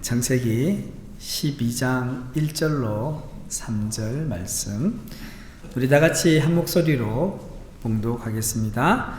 창세기 12장 1절로 3절 말씀 우리 다같이 한 목소리로 봉독하겠습니다.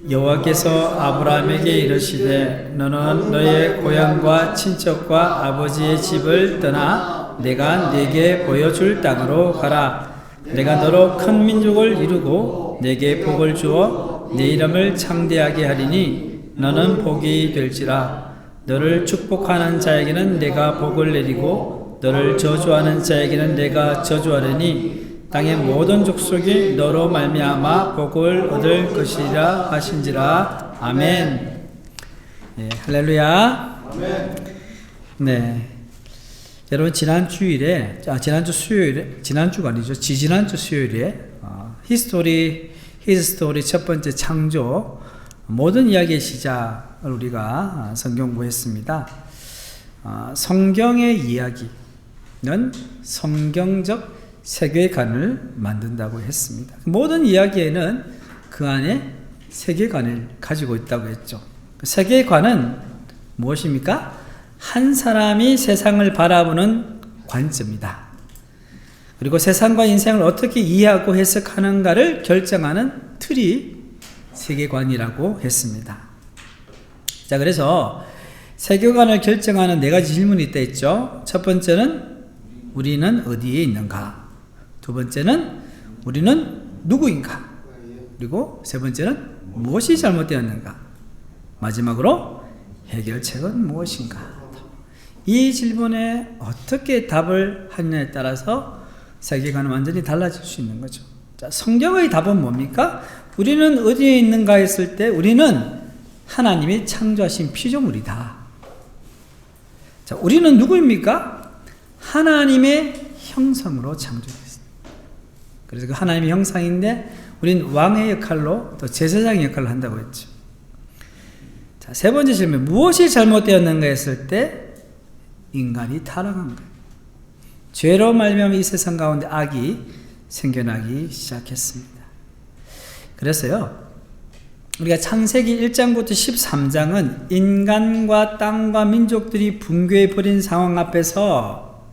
여호와께서 아브라함에게 이르시되 너는 너의 고향과 친척과 아버지의 집을 떠나 내가 네게 보여줄 땅으로 가라. 내가 너로 큰 민족을 이루고 네게 복을 주어 네 이름을 창대하게 하리니 너는 복이 될지라. 너를 축복하는 자에게는 내가 복을 내리고 너를 저주하는 자에게는 내가 저주하리니 땅의 모든 족속이 너로 말미암아 복을 얻을 것이라 하신지라. 아멘. 네, 할렐루야. 아멘. 네, 여러분 지난주 수요일에 히스토리 첫 번째 창조 모든 이야기의 시작을 우리가 성경 공부했습니다. 성경의 이야기는 성경적 세계관을 만든다고 했습니다. 모든 이야기에는 그 안에 세계관을 가지고 있다고 했죠. 그 세계관은 무엇입니까? 한 사람이 세상을 바라보는 관점이다. 그리고 세상과 인생을 어떻게 이해하고 해석하는가를 결정하는 틀이 세계관이라고 했습니다. 자, 그래서 세계관을 결정하는 네 가지 질문이 있다 했죠. 첫 번째는 우리는 어디에 있는가? 두 번째는 우리는 누구인가? 그리고 세 번째는 무엇이 잘못되었는가? 마지막으로 해결책은 무엇인가? 이 질문에 어떻게 답을 하느냐에 따라서 세계관은 완전히 달라질 수 있는 거죠. 자, 성경의 답은 뭡니까? 우리는 어디에 있는가 했을 때 우리는 하나님이 창조하신 피조물이다. 자, 우리는 누구입니까? 하나님의 형상으로 창조됐습니다. 그래서 그 하나님의 형상인데 우리는 왕의 역할로 또 제사장의 역할을 한다고 했죠. 자, 세 번째 질문, 무엇이 잘못되었는가 했을 때 인간이 타락한 거예요. 죄로 말미암아 이 세상 가운데 악이 생겨나기 시작했습니다. 그래서요, 우리가 창세기 1장부터 13장은 인간과 땅과 민족들이 붕괴해버린 상황 앞에서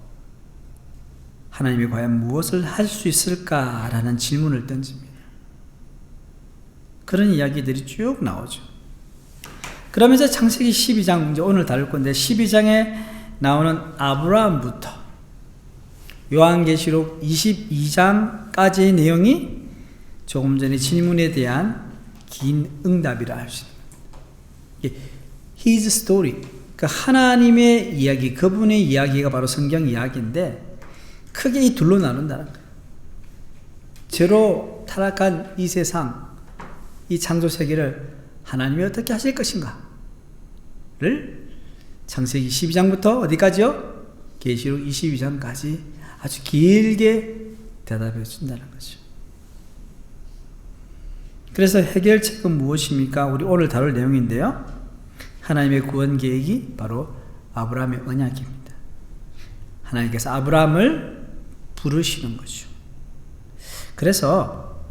하나님이 과연 무엇을 할 수 있을까라는 질문을 던집니다. 그런 이야기들이 쭉 나오죠. 그러면서 창세기 12장, 이제 오늘 다룰 건데 12장에 나오는 아브라함부터 요한계시록 22장까지의 내용이 조금 전에 질문에 대한 긴 응답이라 할 수 있습니다. His story, 그 하나님의 이야기, 그분의 이야기가 바로 성경 이야기인데 크게 이 둘로 나눈다는 거예요. 죄로 타락한 이 세상, 이 창조 세계를 하나님이 어떻게 하실 것인가를 창세기 12장부터 어디까지요? 계시록 22장까지 아주 길게 대답해 준다는 거죠. 그래서 해결책은 무엇입니까? 우리 오늘 다룰 내용인데요. 하나님의 구원 계획이 바로 아브라함의 언약입니다. 하나님께서 아브라함을 부르시는 거죠. 그래서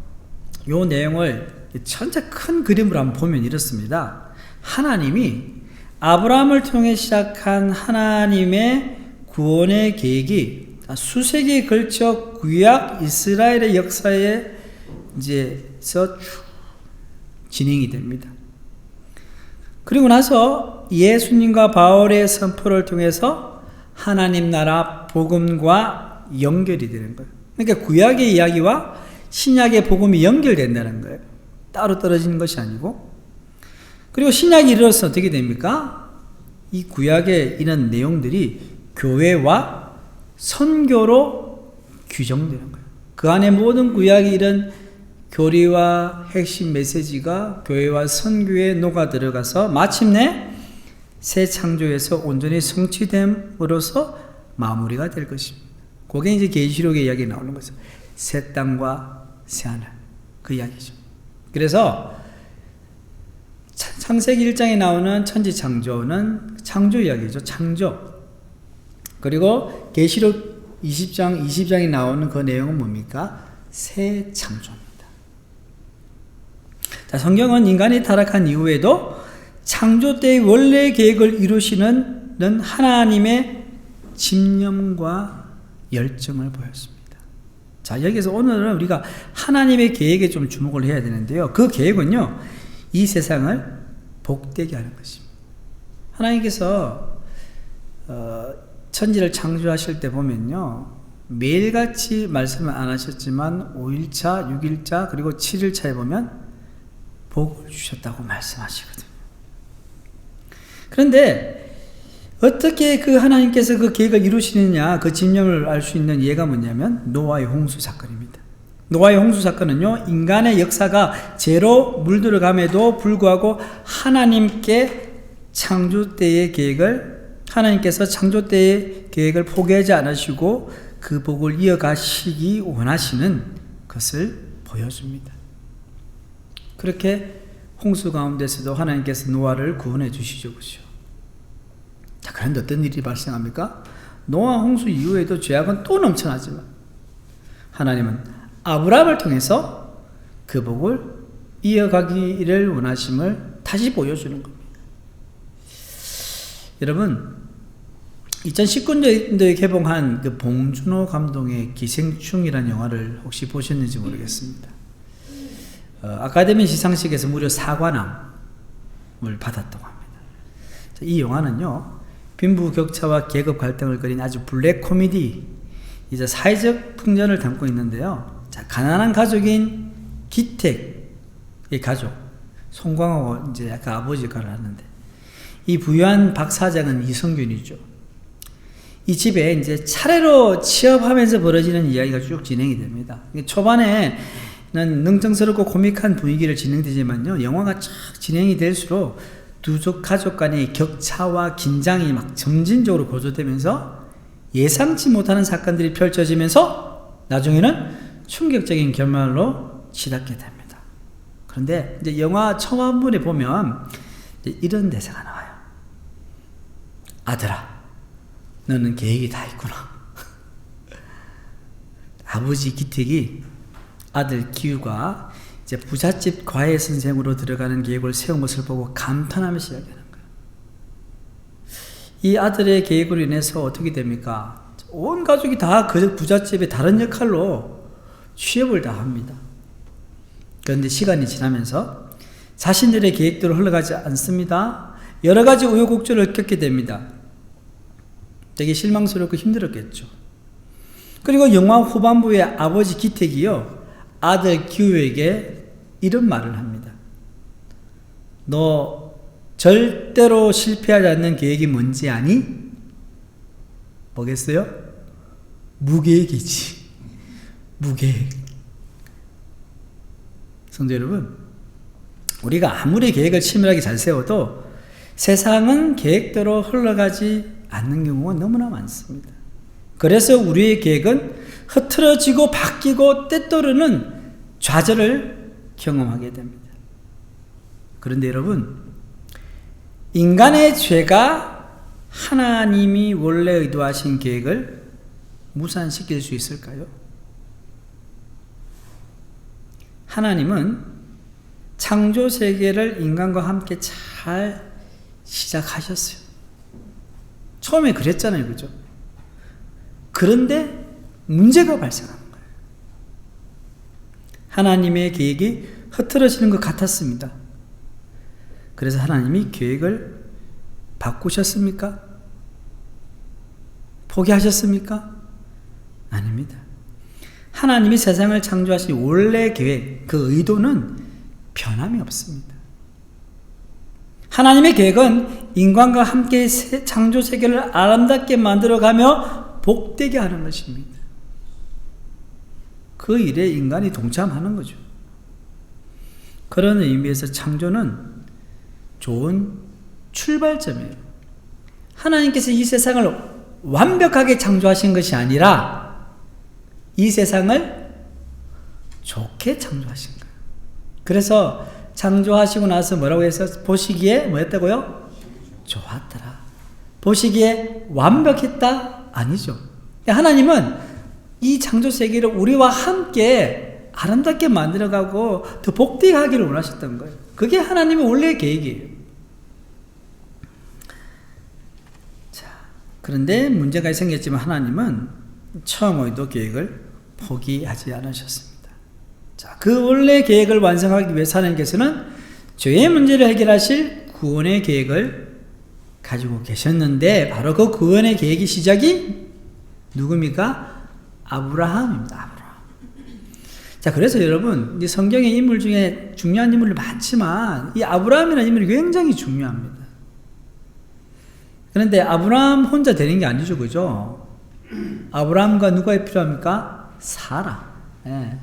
이 내용을 전체 큰 그림으로 한번 보면 이렇습니다. 하나님이 아브라함을 통해 시작한 하나님의 구원의 계획이 수세기에 걸쳐 구약 이스라엘의 역사에 이제서 진행이 됩니다. 그리고 나서 예수님과 바울의 선포를 통해서 하나님 나라 복음과 연결이 되는 거예요. 그러니까 구약의 이야기와 신약의 복음이 연결된다는 거예요. 따로 떨어지는 것이 아니고. 그리고 신약이 이르러서 어떻게 됩니까? 이 구약의 이런 내용들이 교회와 선교로 규정되는 거예요. 그 안에 모든 구약의 이런 교리와 핵심 메시지가 교회와 선교에 녹아 들어가서 마침내 새 창조에서 온전히 성취됨으로써 마무리가 될 것입니다. 그게 이제 계시록의 이야기 나오는 거죠. 새 땅과 새 하늘, 그 이야기죠. 그래서 창세기 1장에 나오는 천지 창조는 창조 이야기죠. 창조. 그리고 계시록 20장에 나오는 그 내용은 뭡니까? 새 창조입니다. 자, 성경은 인간이 타락한 이후에도 창조 때의 원래 계획을 이루시는 하나님의 집념과 열정을 보였습니다. 자, 여기서 오늘은 우리가 하나님의 계획에 좀 주목을 해야 되는데요. 그 계획은요, 이 세상을 복되게 하는 것입니다. 하나님께서 천지를 창조하실 때 보면요, 매일같이 말씀을 안 하셨지만 5일차, 6일차, 그리고 7일차에 보면 복을 주셨다고 말씀하시거든요. 그런데 어떻게 그 하나님께서 그 계획을 이루시느냐, 그 집념을 알 수 있는 예가 뭐냐면 노아의 홍수 사건입니다. 노아의 홍수 사건은요, 인간의 역사가 죄로 물들어감에도 불구하고 하나님께서 창조 때의 계획을 포기하지 않으시고 그 복을 이어가시기 원하시는 것을 보여줍니다. 그렇게 홍수 가운데서도 하나님께서 노아를 구원해 주시죠. 그렇죠? 자, 그런데 어떤 일이 발생합니까? 노아 홍수 이후에도 죄악은 또 넘쳐나지만 하나님은 아브라함을 통해서 그 복을 이어가기를 원하심을 다시 보여주는 겁니다. 여러분, 2019년도에 개봉한 그 봉준호 감독의 기생충이라는 영화를 혹시 보셨는지 모르겠습니다. 아카데미 시상식에서 무려 사관왕을 받았다고 합니다. 이 영화는요, 빈부격차와 계급 갈등을 그린 아주 블랙 코미디, 이제 사회적 풍전을 담고 있는데요. 자, 가난한 가족인 기택의 가족, 송광호가 이제 아까 아버지 역할을 하는데, 이 부유한 박 사장은 이성균이죠. 이 집에 이제 차례로 취업하면서 벌어지는 이야기가 쭉 진행이 됩니다. 초반에는 능정스럽고 코믹한 분위기를 진행되지만요, 영화가 쫙 진행이 될수록 두 가족 간의 격차와 긴장이 막 점진적으로 고조되면서 예상치 못하는 사건들이 펼쳐지면서 나중에는 충격적인 결말로 치닫게 됩니다. 그런데 이제 영화 초반부에 보면 이런 대사가 나와요. 아들아, 너는 계획이 다 있구나. 아버지 기택이 아들 기우가 이제 부잣집 과외 선생으로 들어가는 계획을 세운 것을 보고 감탄하면서 이야기하는 거예요. 이 아들의 계획으로 인해서 어떻게 됩니까? 온 가족이 다 그 부잣집의 다른 역할로 취업을 다 합니다. 그런데 시간이 지나면서 자신들의 계획대로 흘러가지 않습니다. 여러 가지 우여곡절을 겪게 됩니다. 되게 실망스럽고 힘들었겠죠. 그리고 영화 후반부에 아버지 기택이요, 아들 기우에게 이런 말을 합니다. 너 절대로 실패하지 않는 계획이 뭔지 아니? 뭐겠어요? 무계획이지. 무계획. 성도 여러분, 우리가 아무리 계획을 치밀하게 잘 세워도 세상은 계획대로 흘러가지 않는 경우가 너무나 많습니다. 그래서 우리의 계획은 흐트러지고 바뀌고 때때로는 좌절을 경험하게 됩니다. 그런데 여러분, 인간의 죄가 하나님이 원래 의도하신 계획을 무산시킬 수 있을까요? 하나님은 창조 세계를 인간과 함께 잘 시작하셨어요. 처음에 그랬잖아요, 그죠? 그런데 문제가 발생한 거예요. 하나님의 계획이 흐트러지는 것 같았습니다. 그래서 하나님이 계획을 바꾸셨습니까? 포기하셨습니까? 아닙니다. 하나님이 세상을 창조하신 원래 계획, 그 의도는 변함이 없습니다. 하나님의 계획은 인간과 함께 창조 세계를 아름답게 만들어가며 복되게 하는 것입니다. 그 일에 인간이 동참하는 거죠. 그런 의미에서 창조는 좋은 출발점이에요. 하나님께서 이 세상을 완벽하게 창조하신 것이 아니라 이 세상을 좋게 창조하신 거예요. 그래서 창조하시고 나서 뭐라고 해서 보시기에 뭐였다고요? 좋았더라. 보시기에 완벽했다? 아니죠. 하나님은 이 창조 세계를 우리와 함께 아름답게 만들어가고 더 복되게 하기를 원하셨던 거예요. 그게 하나님의 원래의 계획이에요. 그런데 문제가 생겼지만 하나님은 처음에도 계획을 포기하지 않으셨습니다. 자, 그 원래 계획을 완성하기 위해서 하나님께서는 죄의 문제를 해결하실 구원의 계획을 가지고 계셨는데, 바로 그 구원의 계획의 시작이 누굽니까? 아브라함입니다. 아브라함. 자, 그래서 여러분, 이 성경의 인물 중에 중요한 인물이 많지만 이 아브라함이라는 인물이 굉장히 중요합니다. 그런데 아브라함 혼자 되는 게 아니죠, 그죠? 아브라함과 누가 필요합니까? 사라. 예.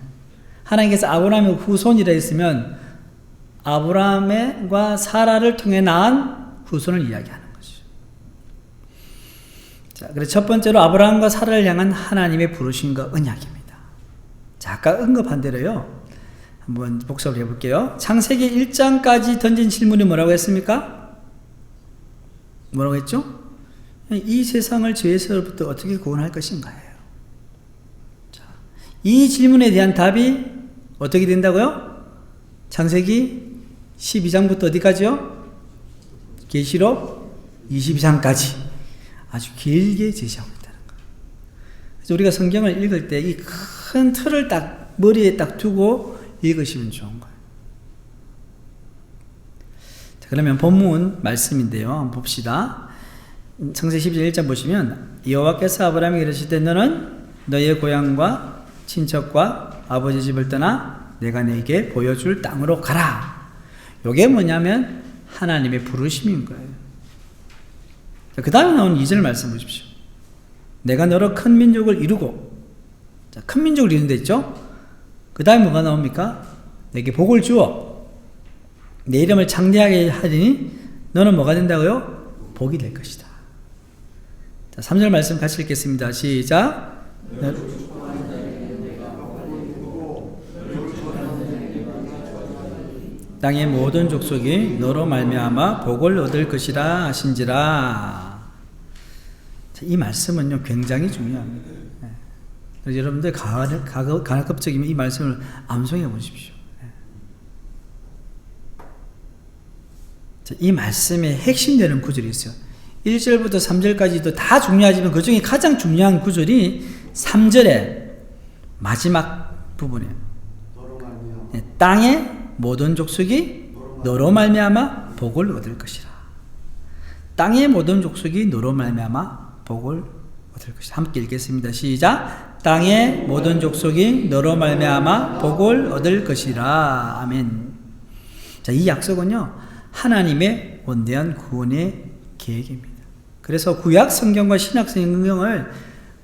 하나님께서 아브라함의 후손이라 했으면 아브라함과 사라를 통해 낳은 후손을 이야기하는 거죠. 자, 그래서 첫 번째로 아브라함과 사라를 향한 하나님의 부르심과 언약입니다. 자, 아까 언급한 대로요. 한번 복습을 해볼게요. 창세기 1장까지 던진 질문이 뭐라고 했습니까? 뭐라고 했죠? 이 세상을 죄에서부터 어떻게 구원할 것인가요? 자, 이 질문에 대한 답이 어떻게 된다고요? 창세기 12장부터 어디까지요? 계시록 22장까지 아주 길게 제시하고 있다는 거예요. 그래서 우리가 성경을 읽을 때 이 큰 틀을 딱 머리에 딱 두고 읽으시면 좋은 거예요. 자, 그러면 본문 말씀인데요. 한번 봅시다. 창세기 11장 보시면 여호와께서 아브라함에게 이르시되 너는 너의 고향과 친척과 아버지 집을 떠나 내가 네게 보여줄 땅으로 가라. 이게 뭐냐면 하나님의 부르심인 거예요. 그 다음에 나오는 2절 말씀 보십시오. 내가 너로 큰 민족을 이루고, 자, 큰 민족을 이룬 데 있죠? 그 다음에 뭐가 나옵니까? 내게 복을 주어 내 이름을 창대하게 하리니 너는 뭐가 된다고요? 복이 될 것이다. 자, 3절 말씀 같이 읽겠습니다. 시작. 땅의 모든 족속이 너로 말미암아 복을 얻을 것이라 하신지라. 자, 이 말씀은요 굉장히 중요합니다. 그래서 여러분들 가급적이면 이 말씀을 암송해 보십시오. 자, 이 말씀의 핵심되는 구절이 있어요. 1절부터 3절까지도 다 중요하지만 그 중에 가장 중요한 구절이 3절의 마지막 부분이에요. 땅의 모든 족속이 너로 말미암아 복을 얻을 것이라. 땅의 모든 족속이 너로 말미암아 복을 얻을 것이라. 함께 읽겠습니다. 시작. 땅의 모든 족속이 너로 말미암아 복을 얻을 것이라. 아멘. 자, 이 약속은요 하나님의 원대한 구원의 계획입니다. 그래서 구약 성경과 신약 성경을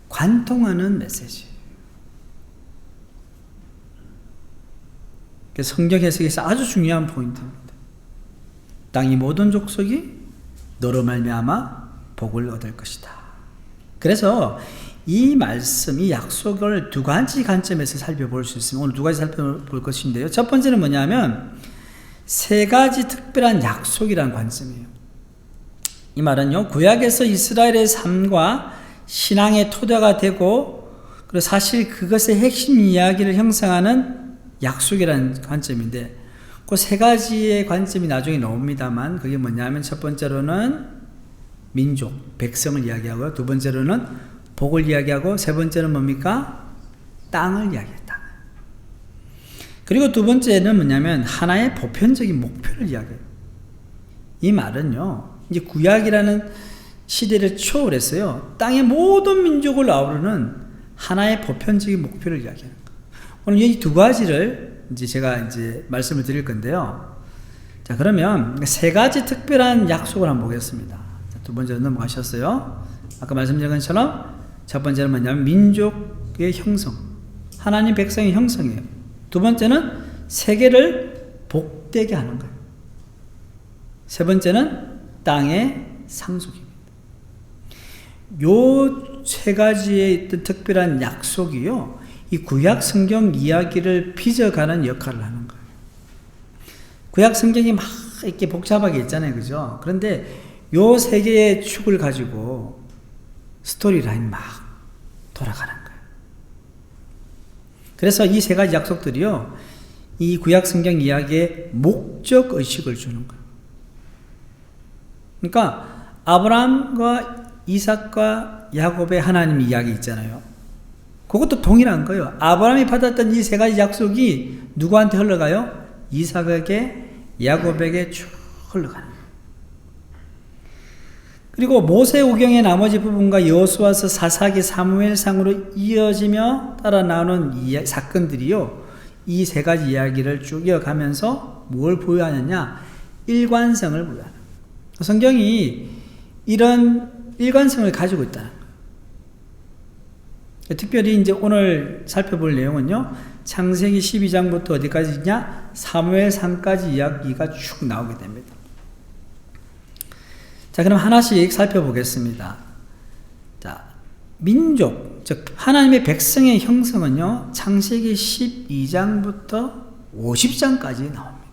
관통하는 메시지예요. 성경 해석에서 아주 중요한 포인트입니다. 땅의 모든 족속이 너로 말미암아 복을 얻을 것이다. 그래서 이 말씀, 이 약속을 두 가지 관점에서 살펴볼 수 있습니다. 오늘 두 가지 살펴볼 것인데요. 첫 번째는 뭐냐면 세 가지 특별한 약속이라는 관점이에요. 이 말은요, 구약에서 이스라엘의 삶과 신앙의 토대가 되고, 그리고 사실 그것의 핵심 이야기를 형성하는 약속이라는 관점인데, 그 세 가지의 관점이 나중에 나옵니다만, 그게 뭐냐면 첫 번째로는 민족, 백성을 이야기하고요. 두 번째로는 복을 이야기하고, 세 번째는 뭡니까? 땅을 이야기해요. 땅. 그리고 두 번째는 뭐냐면 하나의 보편적인 목표를 이야기해요. 이 말은요, 이제 구약이라는 시대를 초월했어요. 땅의 모든 민족을 아우르는 하나의 보편적인 목표를 이야기하는 거예요. 오늘 이 두 가지를 이제 제가 이제 말씀을 드릴 건데요. 자, 그러면 세 가지 특별한 약속을 한번 보겠습니다. 자, 두 번째로 넘어가셨어요. 아까 말씀드린 것처럼 첫 번째는 뭐냐면 민족의 형성, 하나님 백성의 형성이에요. 두 번째는 세계를 복되게 하는 거예요. 세 번째는 땅의 상속입니다. 요 세 가지의 어떤 특별한 약속이요, 이 구약 성경 이야기를 빚어가는 역할을 하는 거예요. 구약 성경이 막 이렇게 복잡하게 있잖아요, 그죠? 그런데 요 세 개의 축을 가지고 스토리라인 막 돌아가는 거예요. 그래서 이 세 가지 약속들이요, 이 구약 성경 이야기에 목적 의식을 주는 거예요. 그러니까 아브라함과 이삭과 야곱의 하나님 이야기 있잖아요. 그것도 동일한 거예요. 아브라함이 받았던 이 세 가지 약속이 누구한테 흘러가요? 이삭에게, 야곱에게 쭉 흘러가는 거예요. 그리고 모세오경의 나머지 부분과 여호수아서, 사사기, 사무엘상으로 이어지며 따라 나오는 사건들이요, 이 세 가지 이야기를 쭉 이어가면서 뭘 부여하느냐? 일관성을 부여하는 거예요. 성경이 이런 일관성을 가지고 있다는 거예요. 특별히 이제 오늘 살펴볼 내용은요, 창세기 12장부터 어디까지냐? 사무엘상까지 이야기가 쭉 나오게 됩니다. 자, 그럼 하나씩 살펴보겠습니다. 자, 민족, 즉 하나님의 백성의 형성은요, 창세기 12장부터 50장까지 나옵니다.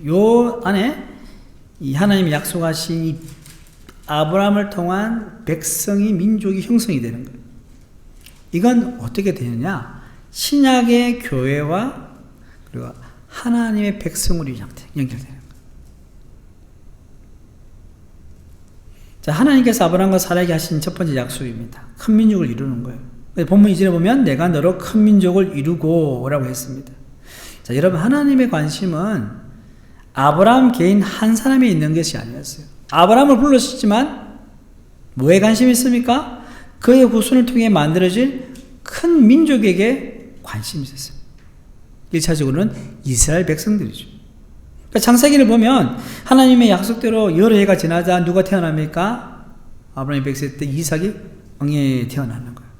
요 안에 이 하나님이 약속하신 이 아브라함을 통한 백성이, 민족이 형성이 되는 거예요. 이건 어떻게 되느냐? 신약의 교회와 그리고 하나님의 백성으로 연결되는 거예요. 자, 하나님께서 아브라함과 사라에게 하신 첫 번째 약속입니다. 큰 민족을 이루는 거예요. 본문 이전에 보면 내가 너로 큰 민족을 이루고 라고 했습니다. 자, 여러분, 하나님의 관심은 아브라함 개인 한 사람이 있는 것이 아니었어요. 아브라함을 불러주셨지만 뭐에 관심이 있습니까? 그의 후손을 통해 만들어질 큰 민족에게 관심이 있었어요. 1차적으로는 이스라엘 백성들이죠. 그러니까 창세기를 보면 하나님의 약속대로 여러 해가 지나자 누가 태어납니까? 아브라함이 100세 때 이삭이 왕에 태어나는 거예요.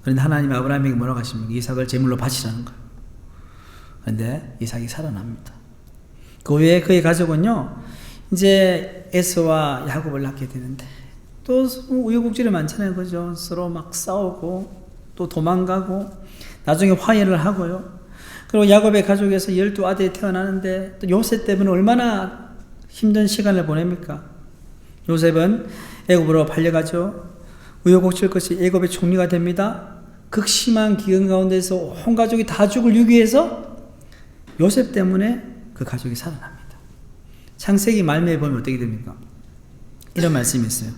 그런데 하나님이 아브라함에게 뭐라고 하십니까? 이삭을 제물로 바치라는 거예요. 그런데 이삭이 살아납니다. 그 외에 그의 가족은요, 이제 에서와 야곱을 낳게 되는데 또 우여곡절이 많잖아요. 그죠? 서로 막 싸우고 또 도망가고 나중에 화해를 하고요. 그리고 야곱의 가족에서 12아들이 태어나는데 또 요셉 때문에 얼마나 힘든 시간을 보냅니까? 요셉은 애굽으로 팔려가죠. 우여곡절 끝이 애굽의 총리가 됩니다. 극심한 기근 가운데서 온 가족이 다 죽을 위기에서 요셉 때문에 그 가족이 살아납니다. 창세기 말미에 보면 어떻게 됩니까? 이런 말씀이 있어요.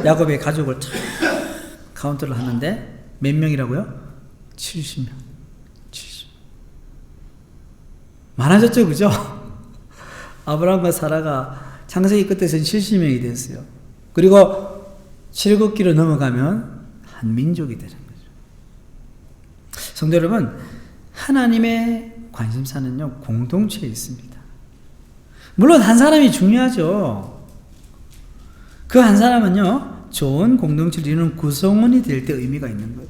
야곱의 가족을 카운트를 하는데 몇 명이라고요? 70명. 70. 많아졌죠, 그죠? 아브라함과 사라가 창세기 끝에서는 70명이 됐어요. 그리고 출애굽기로 넘어가면 한 민족이 되는 거죠. 성도 여러분, 하나님의 관심사는요, 공동체에 있습니다. 물론 한 사람이 중요하죠. 그 한 사람은요, 좋은 공동체를 이루는 구성원이 될 때 의미가 있는 거예요.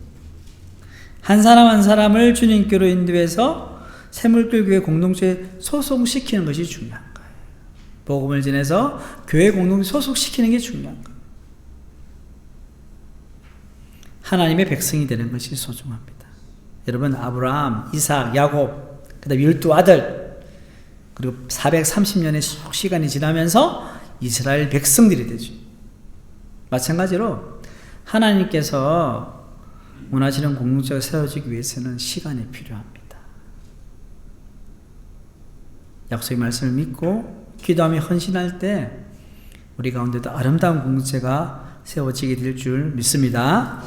한 사람 한 사람을 주님께로 인도해서 새물교회 공동체에 소속시키는 것이 중요한 거예요. 복음을 전해서 교회 공동체에 소속시키는 게 중요한 거예요. 하나님의 백성이 되는 것이 소중합니다. 여러분, 아브라함, 이삭, 야곱, 그 다음 12아들, 그리고 430년의 시간이 지나면서 이스라엘 백성들이 되죠. 마찬가지로 하나님께서 원하시는 공동체가 세워지기 위해서는 시간이 필요합니다. 약속의 말씀을 믿고 기도하며 헌신할 때 우리 가운데도 아름다운 공동체가 세워지게 될 줄 믿습니다.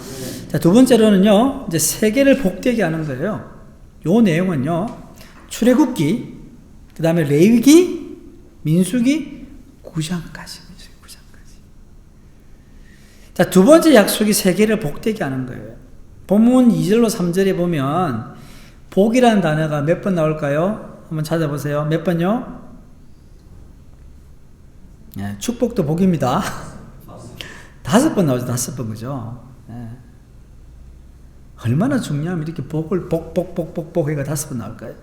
자, 두 번째로는요, 이제 세계를 복되게 하는 거예요. 요 내용은요, 출애굽기, 그 다음에 레위기, 민수기, 9장까지. 자, 두 번째 약속이 세계를 복되게 하는 거예요. 본문 2절로 3절에 보면 복이라는 단어가 몇 번 나올까요? 한번 찾아보세요. 몇 번요? 네, 축복도 복입니다. 5번 나오죠. 5번, 그죠? 네. 얼마나 중요하면 이렇게 복을 복 해가 5번 나올까요?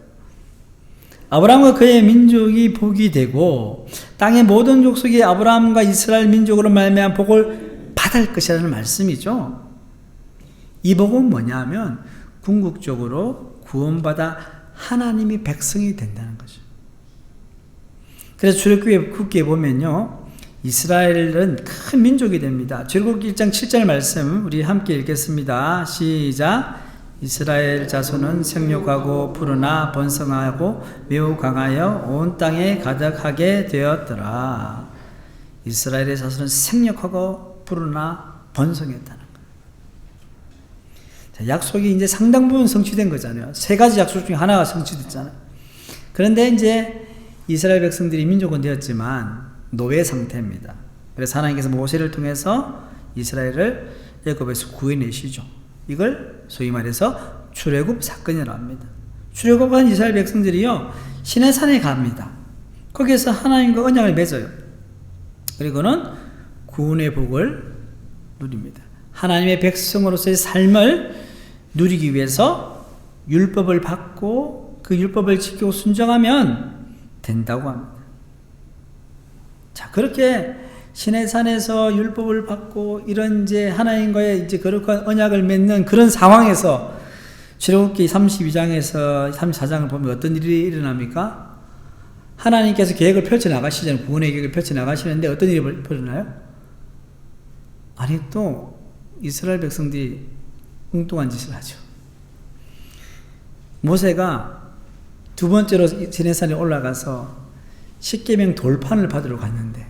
아브라함과 그의 민족이 복이 되고 땅의 모든 족속이 아브라함과 이스라엘 민족으로 말미암아 복을 받을 것이라는 말씀이죠. 이 복은 뭐냐면 궁극적으로 구원받아 하나님이 백성이 된다는 거죠. 그래서 출애굽기에 보면요, 이스라엘은 큰 민족이 됩니다. 출애굽기 1장 7절 말씀 우리 함께 읽겠습니다. 시작. 이스라엘 자손은 생육하고 푸르나 번성하고 매우 강하여 온 땅에 가득하게 되었더라. 이스라엘의 자손은 생력하고 불어나 번성했다는 거예요. 자, 약속이 이제 상당 부분 성취된 거잖아요. 세 가지 약속 중에 하나가 성취됐잖아요. 그런데 이제 이스라엘 백성들이 민족은 되었지만 노예 상태입니다. 그래서 하나님께서 모세를 통해서 이스라엘을 애굽에서 구해내시죠. 이걸 소위 말해서 출애굽 사건이라고 합니다. 출애굽한 이스라엘 백성들이요, 시내산에 갑니다. 거기에서 하나님과 언약을 맺어요. 그리고는 구원의 복을 누립니다. 하나님의 백성으로서의 삶을 누리기 위해서 율법을 받고 그 율법을 지키고 순종하면 된다고 합니다. 자, 그렇게 시내산에서 율법을 받고 이런 이제 하나님과의 이제 거룩한 언약을 맺는 그런 상황에서 출애굽기 32장에서 34장을 보면 어떤 일이 일어납니까? 하나님께서 계획을 펼쳐나가시잖아요. 구원의 계획을 펼쳐나가시는데 어떤 일이 벌어나요? 아니, 또 이스라엘 백성들이 엉뚱한 짓을 하죠. 모세가 두 번째로 시내산에 올라가서 십계명 돌판을 받으러 갔는데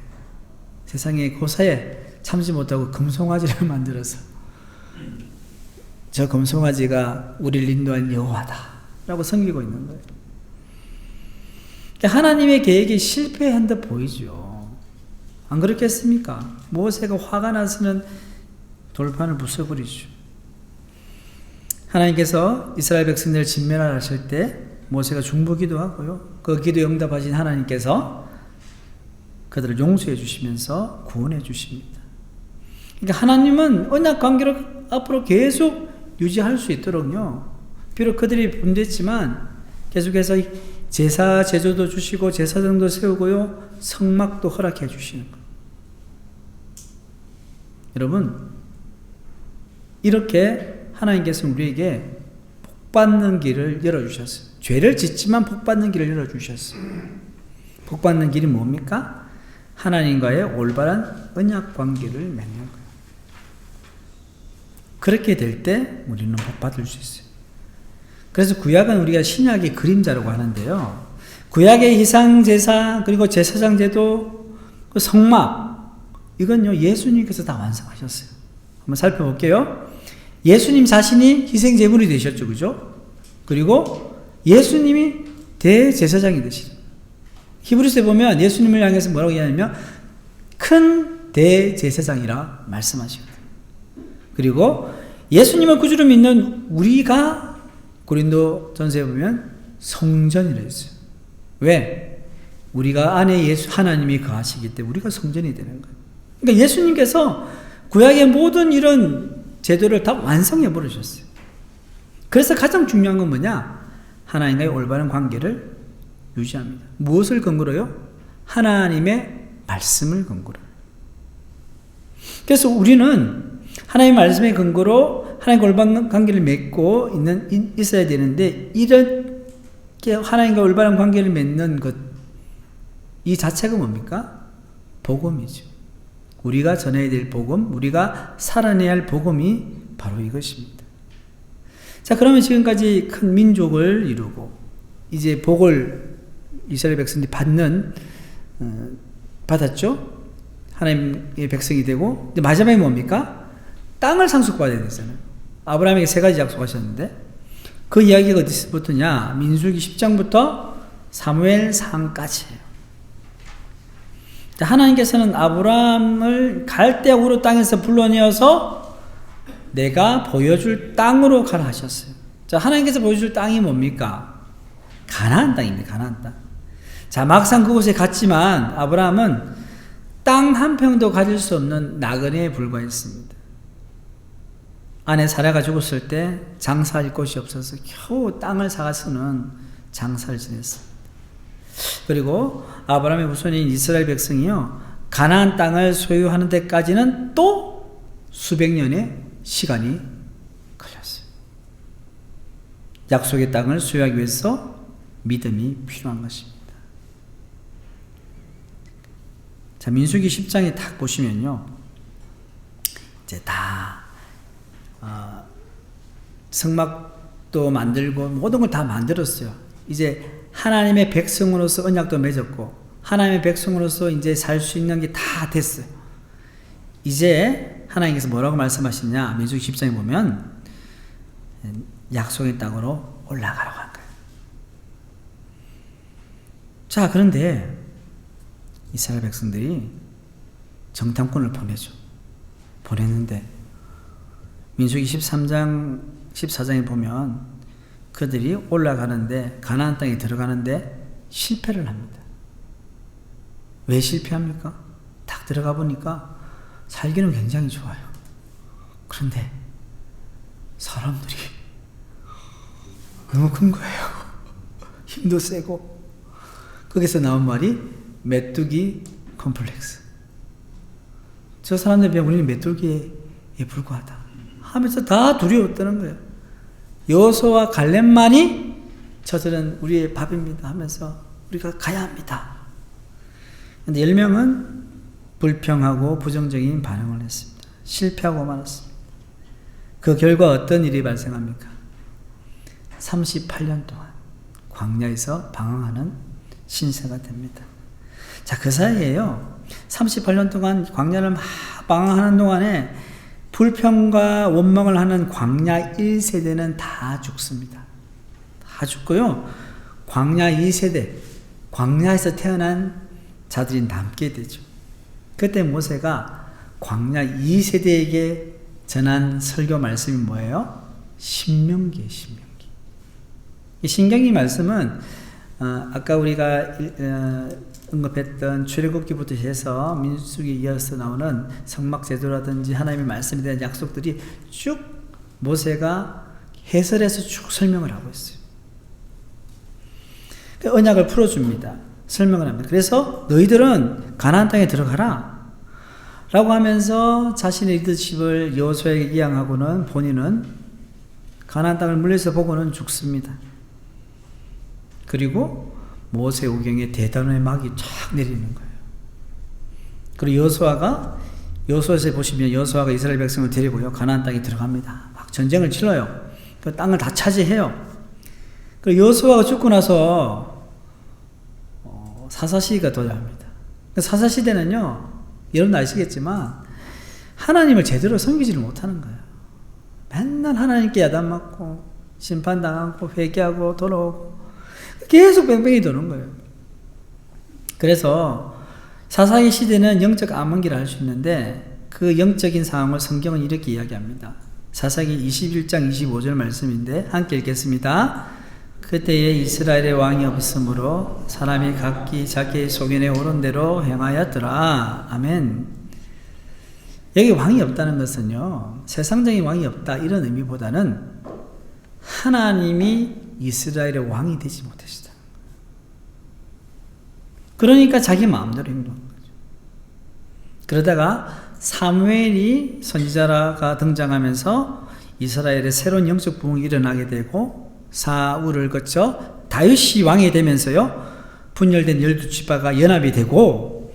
세상에 고사에 참지 못하고 금송아지를 만들어서 저 금송아지가 우리를 인도한 여호와다 라고 섬기고 있는 거예요. 하나님의 계획이 실패한 듯 보이죠. 안 그렇겠습니까? 모세가 화가 나서는 돌판을 부숴버리죠. 하나님께서 이스라엘 백성들을 진멸하실 때 모세가 중보기도 하고요. 그 기도에 응답하신 하나님께서 그들을 용서해 주시면서 구원해 주십니다. 그러니까 하나님은 언약 관계를 앞으로 계속 유지할 수 있도록요. 비록 그들이 분됐지만 계속해서 제사 제조도 주시고 제사장도 세우고요. 성막도 허락해 주시는 거예요. 여러분, 이렇게 하나님께서 우리에게 복받는 길을 열어주셨어요. 죄를 짓지만 복받는 길을 열어주셨어요. 복받는 길이 뭡니까? 하나님과의 올바른 언약 관계를 맺는 거예요. 그렇게 될 때 우리는 복받을 수 있어요. 그래서 구약은 우리가 신약의 그림자라고 하는데요. 구약의 희상제사, 그리고 제사장제도, 그 성막, 이건요, 예수님께서 다 완성하셨어요. 한번 살펴볼게요. 예수님 자신이 희생제물이 되셨죠. 그죠? 그리고 예수님이 대제사장이 되시죠. 히브리서에 보면 예수님을 향해서 뭐라고 얘기하냐면 큰 대제사장이라 말씀하시거든요. 그리고 예수님을 구주로 믿는 우리가 고린도전서에 보면 성전이라 했어요. 왜? 우리가 안에 하나님이 거하시기 때문에 우리가 성전이 되는 거예요. 그러니까 예수님께서 구약의 모든 이런 제도를 다 완성해 버리셨어요. 그래서 가장 중요한 건 뭐냐? 하나님과의 올바른 관계를 유지합니다. 무엇을 근거로요? 하나님의 말씀을 근거로. 그래서 우리는 하나님의 말씀의 근거로 하나님과 올바른 관계를 맺고 있어야 되는데, 이렇게 하나님과 올바른 관계를 맺는 것, 이 자체가 뭡니까? 복음이죠. 우리가 전해야 될 복음, 우리가 살아내야 할 복음이 바로 이것입니다. 자, 그러면 지금까지 큰 민족을 이루고 이제 복을 이스라엘 백성들이 받았죠? 하나님의 백성이 되고, 근데 마지막에 뭡니까? 땅을 상속받아야 되잖아요. 아브라함에게 세 가지 약속하셨는데, 그 이야기가 어디서부터냐? 민수기 10장부터 사무엘 3까지예요. 하나님께서는 아브라함을 갈대아 우르 땅에서 불러내어서 내가 보여줄 땅으로 가라 하셨어요. 자, 하나님께서 보여줄 땅이 뭡니까? 가나안 땅입니다. 가나안 땅. 자, 막상 그곳에 갔지만 아브라함은 땅 한 평도 가질 수 없는 나그네에 불과했습니다. 아내 사라가 죽었을 때 장사할 곳이 없어서 겨우 땅을 사가서는 장사를 지냈습니다. 그리고 아브라함의 후손인 이스라엘 백성이요, 가나안 땅을 소유하는 데까지는 또 수백 년의 시간이 걸렸어요. 약속의 땅을 소유하기 위해서 믿음이 필요한 것입니다. 자, 민수기 10장에 딱 보시면요, 이제 다 성막도 만들고 모든 걸 다 만들었어요. 이제 하나님의 백성으로서 언약도 맺었고 하나님의 백성으로서 이제 살 수 있는 게 다 됐어요. 이제 하나님께서 뭐라고 말씀하시냐? 민수기 10장에 보면 약속의 땅으로 올라가라고 한 거예요. 자, 그런데 이스라엘 백성들이 정탐꾼을 보냈는데 민수기 13장, 14장에 보면 그들이 올라가는데 가나안 땅에 들어가는데 실패를 합니다. 왜 실패합니까? 딱 들어가 보니까 살기는 굉장히 좋아요. 그런데 사람들이 너무 큰 거예요. 힘도 세고. 거기서 나온 말이 메뚜기 컴플렉스. 저 사람들에 비하면 우리는 메뚜기에 불과하다 하면서 다 두려웠다는 거예요. 여호수아와 갈렙만이 저들은 우리의 밥입니다 하면서 우리가 가야 합니다. 그런데 10명은 불평하고 부정적인 반응을 했습니다. 실패하고 말았습니다. 그 결과 어떤 일이 발생합니까? 38년 동안 광야에서 방황하는 신세가 됩니다. 자, 그 사이에요. 38년 동안 광야를 막 방황하는 동안에 불평과 원망을 하는 광야 1세대는 다 죽습니다. 다 죽고요. 광야 2세대, 광야에서 태어난 자들이 남게 되죠. 그때 모세가 광야 2세대에게 전한 설교 말씀이 뭐예요? 신명기예요, 신명기. 이 신명기 말씀은 아까 우리가 언급했던 출애굽기부터 해서 민수기에 이어서 나오는 성막제도라든지 하나님의 말씀에 대한 약속들이 쭉 모세가 해설해서 쭉 설명을 하고 있어요. 언약을 풀어줍니다. 설명을 합니다. 그래서 너희들은 가나안 땅에 들어가라 라고 하면서 자신의 리더십을 여호수아에게 이양하고는 본인은 가나안 땅을 멀리서 보고는 죽습니다. 그리고 모세 오경에 대단원의 막이 쫙 내리는 거예요. 그리고 여호수아에서 보시면 여호수아가 이스라엘 백성을 데리고요 가나안 땅에 들어갑니다. 막 전쟁을 치러요. 그 땅을 다 차지해요. 그리고 여호수아가 죽고 나서 사사시대가 도래합니다. 사사시대는요, 여러분 아시겠지만 하나님을 제대로 섬기지를 못하는 거예요. 맨날 하나님께 야단맞고 심판당하고 회개하고 돌아오고 계속 뺑뺑이 도는 거예요. 그래서 사사기 시대는 영적 암흑기라 할 수 있는데 그 영적인 상황을 성경은 이렇게 이야기합니다. 사사기 21장 25절 말씀인데 함께 읽겠습니다. 그때에 이스라엘의 왕이 없으므로 사람이 각기 자기의 소견에 오른 대로 행하였더라. 아멘. 여기 왕이 없다는 것은요, 세상적인 왕이 없다 이런 의미보다는 하나님이 이스라엘의 왕이 되지 못하시다. 그러니까 자기 마음대로 행동한 거죠. 그러다가 사무엘이 선지자가 등장하면서 이스라엘의 새로운 영적 부흥이 일어나게 되고 사울을 거쳐 다윗이 왕이 되면서요 분열된 12지파가 연합이 되고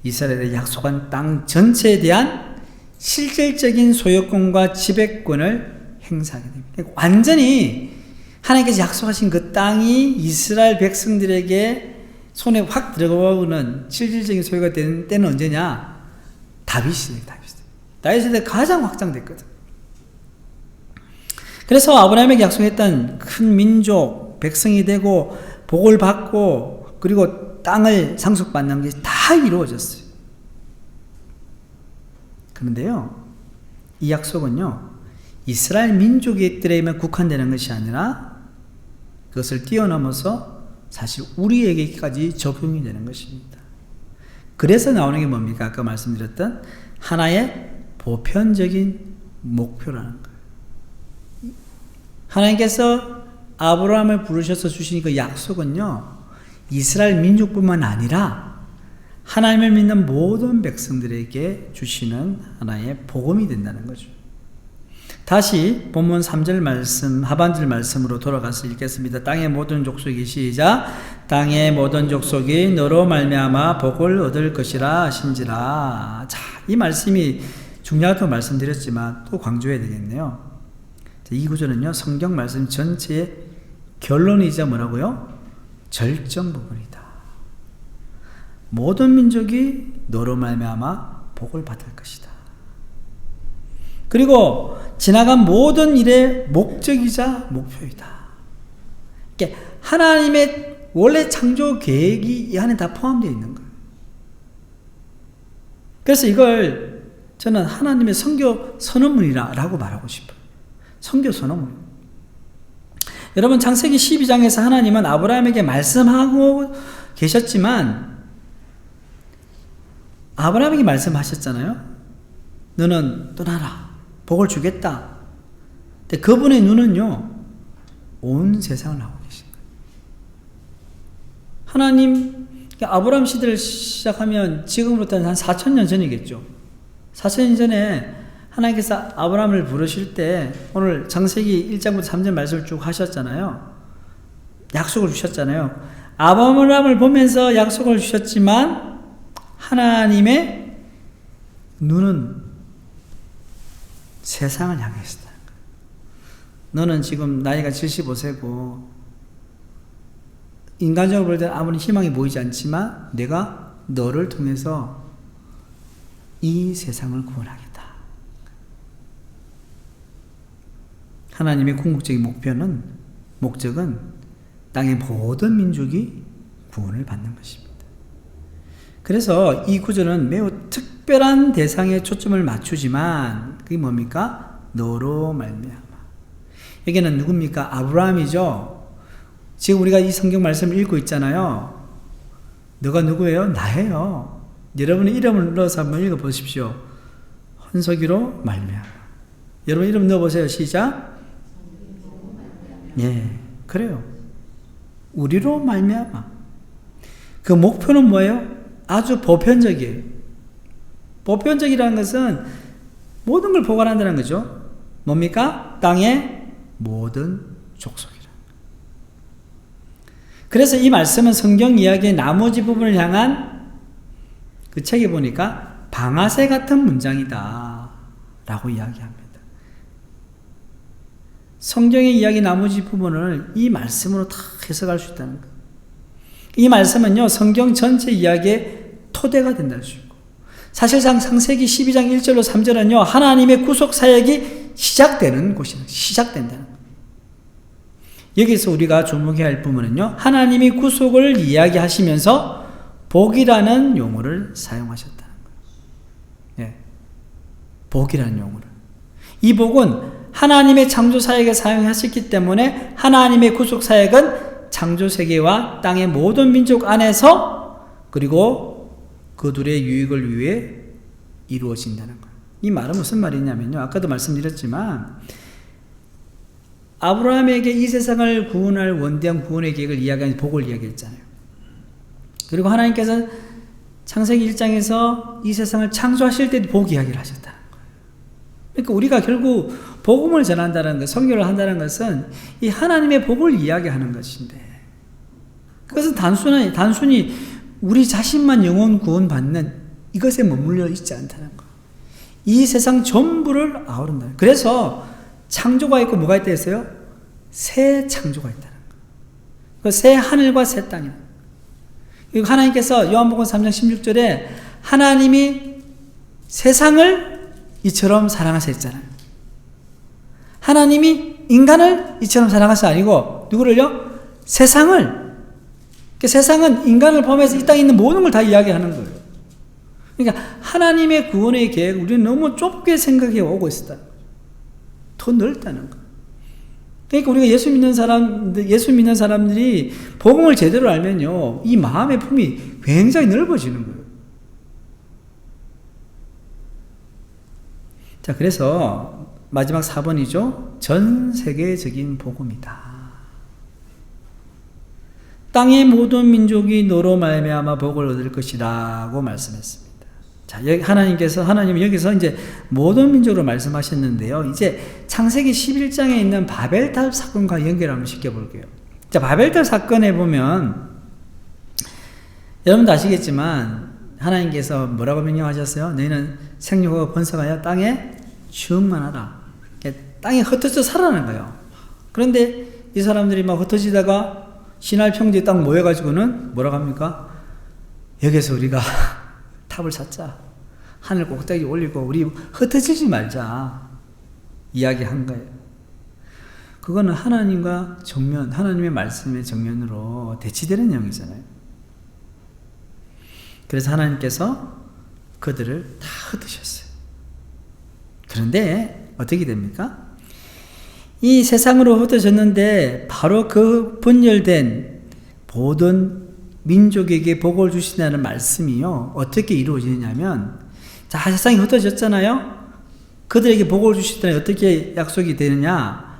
이스라엘의 약속한 땅 전체에 대한 실질적인 소유권과 지배권을 행사하게 됩니다. 완전히 하나님께서 약속하신 그 땅이 이스라엘 백성들에게 손에 확 들어가고는 실질적인 소유가 되는 때는 언제냐? 다윗 시대 가장 확장됐거든. 그래서 아브라함에게 약속했던 큰 민족, 백성이 되고 복을 받고 그리고 땅을 상속받는 게 다 이루어졌어요. 그런데요, 이 약속은요, 이스라엘 민족들에게만 국한되는 것이 아니라 그것을 뛰어넘어서 사실 우리에게까지 적용이 되는 것입니다. 그래서 나오는 게 뭡니까? 아까 말씀드렸던 하나의 보편적인 목표라는 거예요. 하나님께서 아브라함을 부르셔서 주신 그 약속은요, 이스라엘 민족뿐만 아니라 하나님을 믿는 모든 백성들에게 주시는 하나의 복음이 된다는 거죠. 다시 본문 3절 말씀, 하반절 말씀으로 돌아가서 읽겠습니다. 땅의 모든 족속이 시작. 땅의 모든 족속이 너로 말미암아 복을 얻을 것이라 하신지라. 자, 이 말씀이 중요하다고 말씀드렸지만 또 강조해야 되겠네요. 이 구절은요, 성경 말씀 전체의 결론이자 뭐라고요? 절정 부분이다. 모든 민족이 너로 말미암아 복을 받을 것이다. 그리고 지나간 모든 일의 목적이자 목표이다. 이게 하나님의 원래 창조 계획이 이 안에 다 포함되어 있는 거예요. 그래서 이걸 저는 하나님의 선교 선언문이라고 말하고 싶어요. 선교 선언문. 여러분, 창세기 12장에서 하나님은 아브라함에게 말씀하고 계셨지만 아브라함에게 말씀하셨잖아요. 너는 떠나라. 복을 주겠다. 근데 그분의 눈은요, 온 세상을 하고 계신 거예요. 하나님, 아브라함 시대를 시작하면 지금으로부터 한 4,000년 전이겠죠. 4,000년 전에 하나님께서 아브라함을 부르실 때 오늘 창세기 1장부터 3절 말씀을 쭉 하셨잖아요. 약속을 주셨잖아요. 아브라함을 보면서 약속을 주셨지만 하나님의 눈은 세상을 향해 있었다. 너는 지금 나이가 75세고 인간적으로 볼 때 아무리 희망이 보이지 않지만 내가 너를 통해서 이 세상을 구원하겠다. 하나님의 궁극적인 목적은 땅의 모든 민족이 구원을 받는 것입니다. 그래서 이 구절은 매우 특별한 대상에 초점을 맞추지만 그게 뭡니까? 너로 말미암아. 여기는 누굽니까? 아브라함이죠. 지금 우리가 이 성경 말씀을 읽고 있잖아요. 너가 누구예요? 나예요. 여러분의 이름을 넣어서 한번 읽어보십시오. 헌석이로 말미암아. 여러분 이름 넣어보세요. 시작. 예, 그래요. 우리로 말미암아. 그 목표는 뭐예요? 아주 보편적이에요. 보편적이라는 것은 모든 걸 포괄한다는 거죠. 뭡니까? 땅의 모든 족속이라. 그래서 이 말씀은 성경 이야기의 나머지 부분을 향한 그 책에 보니까 방아쇠 같은 문장이다 라고 이야기합니다. 성경의 이야기 나머지 부분을 이 말씀으로 다 해석할 수 있다는 거예요. 이 말씀은요, 성경 전체 이야기의 토대가 된다는 것이고, 사실상 창세기 12장 1절로 3절은요, 하나님의 구속 사역이 시작되는 곳이다. 시작된다는 거예요. 여기서 우리가 주목해야 할 부분은요, 하나님이 구속을 이야기하시면서 복이라는 용어를 사용하셨다는 거예요. 예. 복이라는 용어를. 이 복은 하나님의 창조 사역에 사용하셨기 때문에 하나님의 구속 사역은 창조 세계와 땅의 모든 민족 안에서 그리고 그들의 유익을 위해 이루어진다는 거예요. 이 말은 무슨 말이냐면요. 아까도 말씀드렸지만 아브라함에게 이 세상을 구원할 원대한 구원의 계획을 이야기하는 복을 이야기했잖아요. 그리고 하나님께서 창세기 1장에서 이 세상을 창조하실 때도 복 이야기를 하셨다는 거예요. 그러니까 우리가 결국 복음을 전한다는 것, 선교를 한다는 것은 이 하나님의 복을 이야기하는 것인데, 그것은 단순히 우리 자신만 영혼 구원받는 이것에 머물러 있지 않다는 것. 이 세상 전부를 아우른다. 그래서 창조가 있고 뭐가 있다 했어요? 새 창조가 있다는 것. 그 새 하늘과 새 땅이다. 그리고 하나님께서 요한복음 3장 16절에 하나님이 세상을 이처럼 사랑하셨잖아요. 하나님이 인간을 이처럼 사랑하시 아니고 누구를요? 세상을. 그 세상은 인간을 포함해서 이 땅에 있는 모든 걸 다 이야기하는 거예요. 그러니까 하나님의 구원의 계획 우리는 너무 좁게 생각해 오고 있었다. 더 넓다는 거. 그러니까 우리가 예수 믿는 사람들이 복음을 제대로 알면요, 이 마음의 품이 굉장히 넓어지는 거예요. 자, 그래서 마지막 4번이죠. 전 세계적인 복음이다. 땅의 모든 민족이 너로 말미암아 복을 얻을 것이라고 말씀했습니다. 자, 하나님은 여기서 이제 모든 민족으로 말씀하셨는데요. 이제 창세기 11장에 있는 바벨탑 사건과 연결 한번 시켜볼게요. 자, 바벨탑 사건에 보면 여러분도 아시겠지만 하나님께서 뭐라고 명령하셨어요? 너희는 생육하고 번성하여 땅에 충만하라. 땅이 흩어져 살아나는 거예요. 그런데 이 사람들이 막 흩어지다가 신할 평지에 딱 모여가지고는 뭐라고 합니까? 여기서 우리가 탑을 찾자. 하늘 꼭대기 올리고 우리 흩어지지 말자. 이야기한 거예요. 그거는 하나님과 정면, 하나님의 말씀의 정면으로 대치되는 내용이잖아요. 그래서 하나님께서 그들을 다 흩으셨어요. 그런데 어떻게 됩니까? 이 세상으로 흩어졌는데 바로 그 분열된 모든 민족에게 복을 주신다는 말씀이요. 어떻게 이루어지냐면, 자, 세상이 흩어졌잖아요. 그들에게 복을 주시더니 어떻게 약속이 되느냐?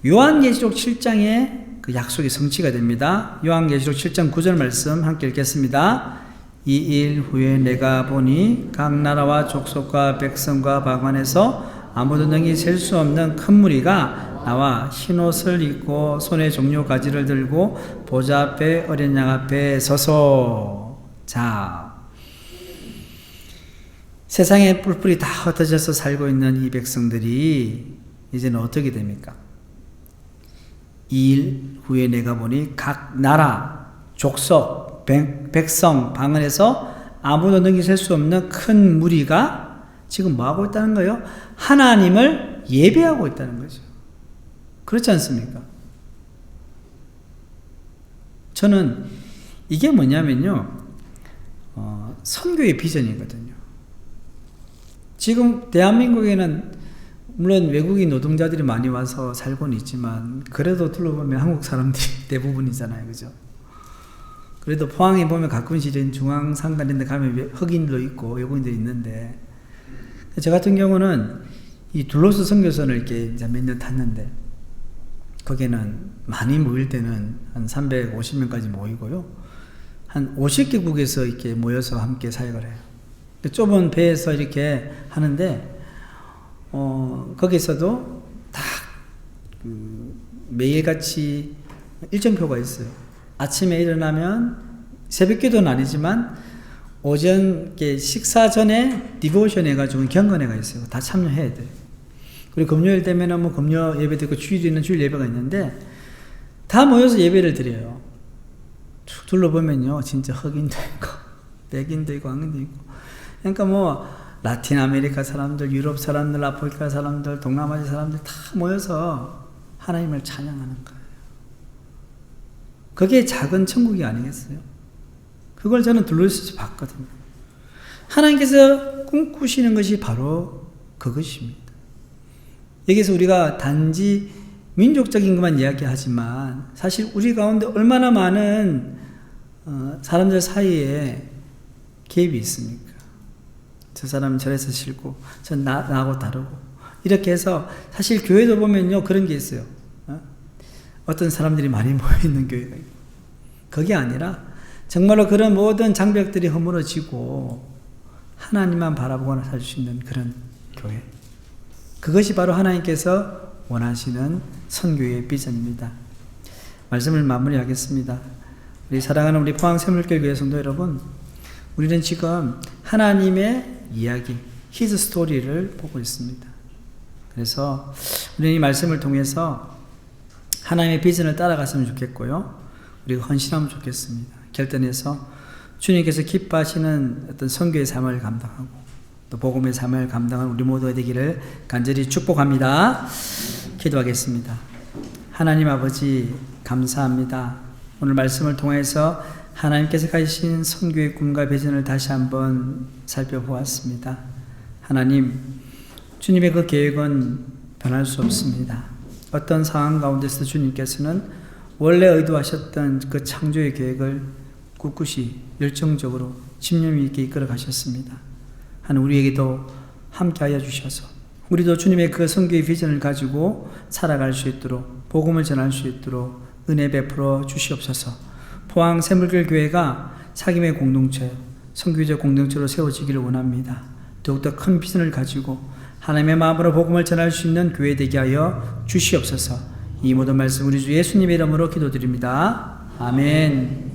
요한계시록 7장에 그 약속이 성취가 됩니다. 요한계시록 7장 9절 말씀 함께 읽겠습니다. 이 일 후에 내가 보니 각 나라와 족속과 백성과 방언에서 아무도 능히 셀 수 없는 큰 무리가 나와 흰옷을 입고 손에 종려 가지를 들고 보좌 앞에 어린 양 앞에 서서. 자, 세상에 뿔뿔이 다 흩어져서 살고 있는 이 백성들이 이제는 어떻게 됩니까? 이 일 후에 내가 보니 각 나라, 족속, 백성, 방언에서 아무도 능히 셀 수 없는 큰 무리가 지금 뭐 하고 있다는 거예요? 하나님을 예배하고 있다는 거죠. 그렇지 않습니까? 저는 이게 뭐냐면요, 선교의 비전이거든요. 지금 대한민국에는 물론 외국인 노동자들이 많이 와서 살고는 있지만 그래도 둘러보면 한국 사람들이 대부분이잖아요. 그죠? 그래도 포항에 보면 가끔씩 중앙상가인데 가면 흑인도 있고 외국인도 있는데, 저 같은 경우는 이 둘로스 선교선을 이렇게 이제 몇 년 탔는데 거기는 많이 모일 때는 한 350명까지 모이고요. 한 50개국에서 이렇게 모여서 함께 사역을 해요. 좁은 배에서 이렇게 하는데, 거기서도 다 매일같이 일정표가 있어요. 아침에 일어나면 새벽 기도는 아니지만 오전 식사 전에 디보션 해가지고 경건회가 있어요. 다 참여해야 돼요. 그리고 금요일 되면은 뭐 금요 예배도 있고 주일에는 주일 예배가 있는데 다 모여서 예배를 드려요. 쭉 둘러보면요, 진짜 흑인도 있고 백인도 있고 황인도 있고, 그러니까 뭐 라틴 아메리카 사람들, 유럽 사람들, 아프리카 사람들, 동남아시아 사람들 다 모여서 하나님을 찬양하는 거예요. 그게 작은 천국이 아니겠어요? 그걸 저는 둘러서서 봤거든요. 하나님께서 꿈꾸시는 것이 바로 그것입니다. 여기서 우리가 단지 민족적인 것만 이야기하지만 사실 우리 가운데 얼마나 많은 사람들 사이에 갭이 있습니까? 저 사람은 저래서 싫고 전 나하고 다르고 이렇게 해서, 사실 교회도 보면요 그런 게 있어요. 어떤 사람들이 많이 모여있는 교회가 있고, 그게 아니라 정말로 그런 모든 장벽들이 허물어지고 하나님만 바라보고 살 수 있는 그런 교회, 그것이 바로 하나님께서 원하시는 선교의 비전입니다. 말씀을 마무리하겠습니다. 우리 사랑하는 우리 포항샘물교회 교회 성도 여러분, 우리는 지금 하나님의 이야기, His 스토리를 보고 있습니다. 그래서 우리는 이 말씀을 통해서 하나님의 비전을 따라갔으면 좋겠고요, 우리가 헌신하면 좋겠습니다. 결단해서 주님께서 기뻐하시는 어떤 선교의 삶을 감당하고 또 복음의 삶을 감당하는 우리 모두가 되기를 간절히 축복합니다. 기도하겠습니다. 하나님 아버지, 감사합니다. 오늘 말씀을 통해서 하나님께서 가지신 선교의 꿈과 비전을 다시 한번 살펴보았습니다. 하나님, 주님의 그 계획은 변할 수 없습니다. 어떤 상황 가운데서 주님께서는 원래 의도하셨던 그 창조의 계획을 꿋꿋이 열정적으로 집념 있게 이끌어 가셨습니다. 하나님, 우리에게도 함께하여 주셔서 우리도 주님의 그 선교의 비전을 가지고 살아갈 수 있도록, 복음을 전할 수 있도록 은혜 베풀어 주시옵소서. 포항 샘물교회 교회가 사귐의 공동체, 선교적 공동체로 세워지기를 원합니다. 더욱더 큰 비전을 가지고 하나님의 마음으로 복음을 전할 수 있는 교회 되게 하여 주시옵소서. 이 모든 말씀 우리 주 예수님의 이름으로 기도드립니다. 아멘.